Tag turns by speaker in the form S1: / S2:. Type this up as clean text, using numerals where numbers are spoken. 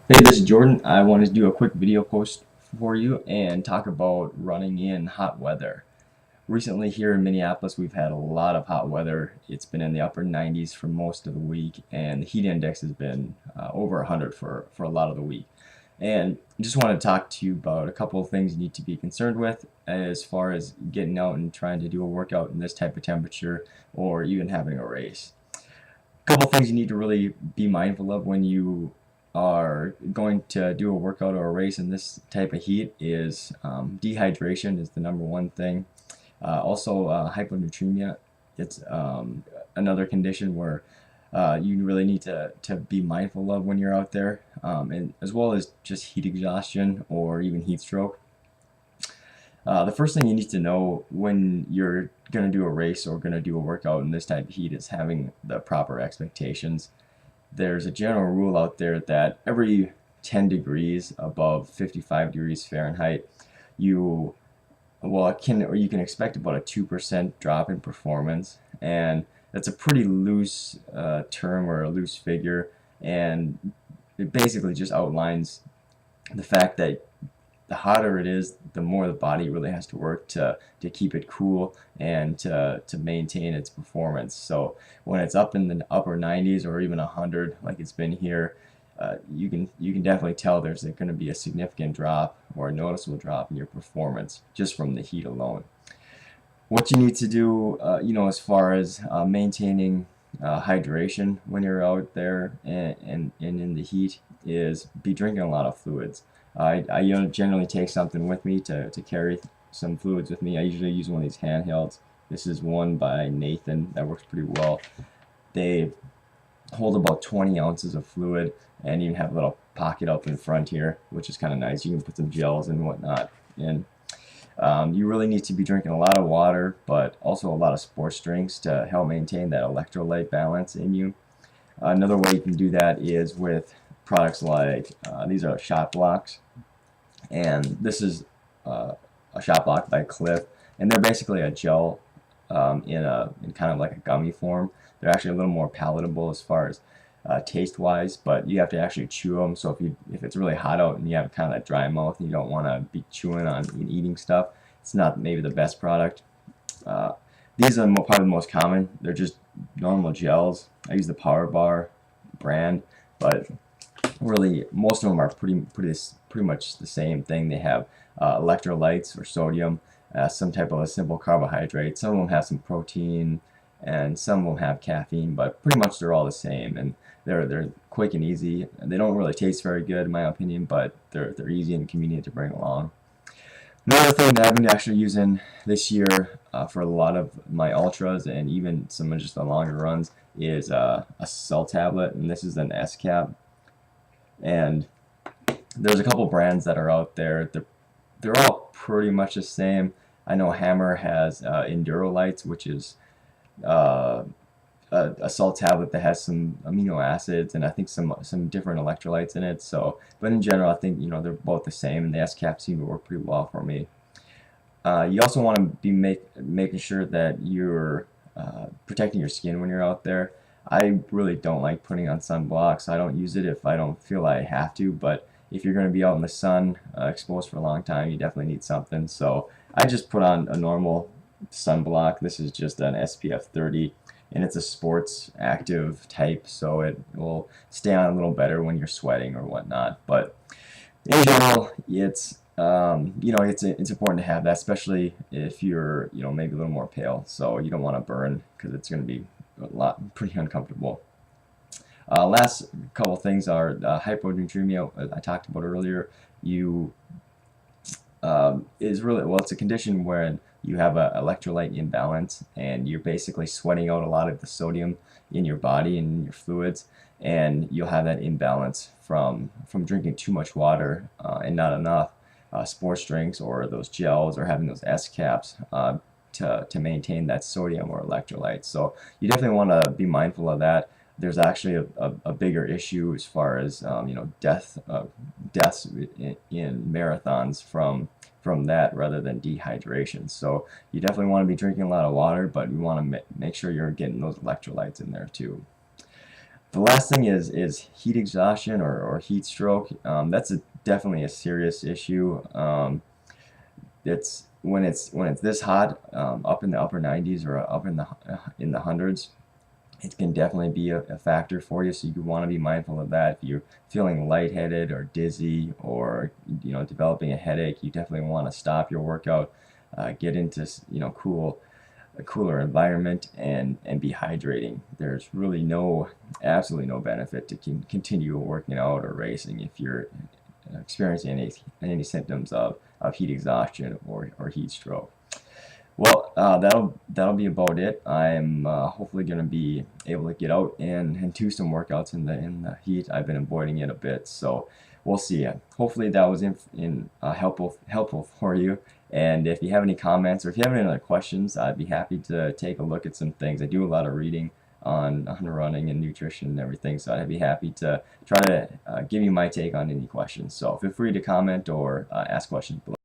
S1: Hey, this is Jordan. I wanted to do a quick video post for you and talk about running in hot weather. Recently here in Minneapolis, we've had a lot of hot weather. It's been in the upper 90s for most of the week, and the heat index has been over 100 for a lot of the week. And I just want to talk to you about a couple of things you need to be concerned with as far as getting out and trying to do a workout in this type of temperature or even having a race. Couple things you need to really be mindful of when you are going to do a workout or a race in this type of heat is dehydration is the number one thing. Also, hyponatremia. It's another condition where you really need to be mindful of when you're out there, and as well as just heat exhaustion or even heat stroke. The first thing you need to know when you're going to do a race or going to do a workout in this type of heat is having the proper expectations. There's a general rule out there that every 10 degrees above 55 degrees Fahrenheit, you you can expect about a 2% drop in performance, and that's a pretty loose term or a loose figure, and it basically just outlines the fact that the hotter it is, the more the body really has to work to keep it cool and to maintain its performance. So when it's up in the upper 90s or even 100, like it's been here, you can definitely tell there's going to be a significant drop or a noticeable drop in your performance just from the heat alone. What you need to do, as far as maintaining hydration when you're out there and in the heat is be drinking a lot of fluids. I generally take something with me to carry some fluids with me. I usually use one of these handhelds. This is one by Nathan that works pretty well. They hold about 20 ounces of fluid and even have a little pocket up in front here, which is kind of nice. You can put some gels and whatnot in. You really need to be drinking a lot of water, but also a lot of sports drinks to help maintain that electrolyte balance in you. Another way you can do that is with products like these are shot blocks, and this is a shot block by Cliff, and they're basically a gel in kind of like a gummy form. They're actually a little more palatable as far as taste wise, but you have to actually chew them. So if it's really hot out and you have kind of that dry mouth and you don't want to be chewing on and eating stuff, it's not maybe the best product. Uh, these are probably the most common. They're just normal gels. I use the Power Bar brand, but really most of them are pretty much the same thing. They have electrolytes or sodium, some type of a simple carbohydrate. Some of them have some protein, and some of them have caffeine, but pretty much they're all the same, and they're quick and easy. They don't really taste very good in my opinion, but they're easy and convenient to bring along. Another thing that I've been actually using this year for a lot of my ultras and even some of just the longer runs is a cell tablet, and this is an S cap. And there's a couple brands that are out there. They're all pretty much the same. I know Hammer has Endurolites, which is uh, a salt tablet that has some amino acids and I think some different electrolytes in it. So, but in general, I think they're both the same, and the S caps seem to work pretty well for me. You also want to be making sure that you're protecting your skin when you're out there. I really don't like putting on sunblocks. I don't use it if I don't feel I have to, but if you're going to be out in the sun exposed for a long time, you definitely need something. So I just put on a normal sunblock. This is just an SPF 30, and it's a sports active type, so it will stay on a little better when you're sweating or whatnot. But in general, it's important to have that, especially if you're maybe a little more pale, so you don't want to burn because it's going to be pretty uncomfortable. Last couple things are hyponatremia. I talked about earlier. You is really well. It's a condition where you have an electrolyte imbalance, and you're basically sweating out a lot of the sodium in your body and in your fluids, and you'll have that imbalance from drinking too much water and not enough sports drinks or those gels or having those S caps to maintain that sodium or electrolytes. So you definitely want to be mindful of that. There's actually a bigger issue as far as deaths in marathons from that rather than dehydration. So you definitely want to be drinking a lot of water, but you want to make sure you're getting those electrolytes in there too. The last thing is heat exhaustion or heat stroke. That's definitely a serious issue. It's when it's this hot, up in the upper 90s or up in the hundreds. It can definitely be a factor for you, so you want to be mindful of that. If you're feeling lightheaded or dizzy or developing a headache, you definitely want to stop your workout, get into a cooler environment, and be hydrating. There's really absolutely no benefit to continue working out or racing if you're experiencing any symptoms of heat exhaustion or heat stroke. Well, that'll be about it. I'm hopefully going to be able to get out and do some workouts in the heat. I've been avoiding it a bit, so we'll see. Hopefully that was helpful for you. And if you have any comments or if you have any other questions, I'd be happy to take a look at some things. I do a lot of reading on running and nutrition and everything, so I'd be happy to try to give you my take on any questions. So feel free to comment or ask questions below.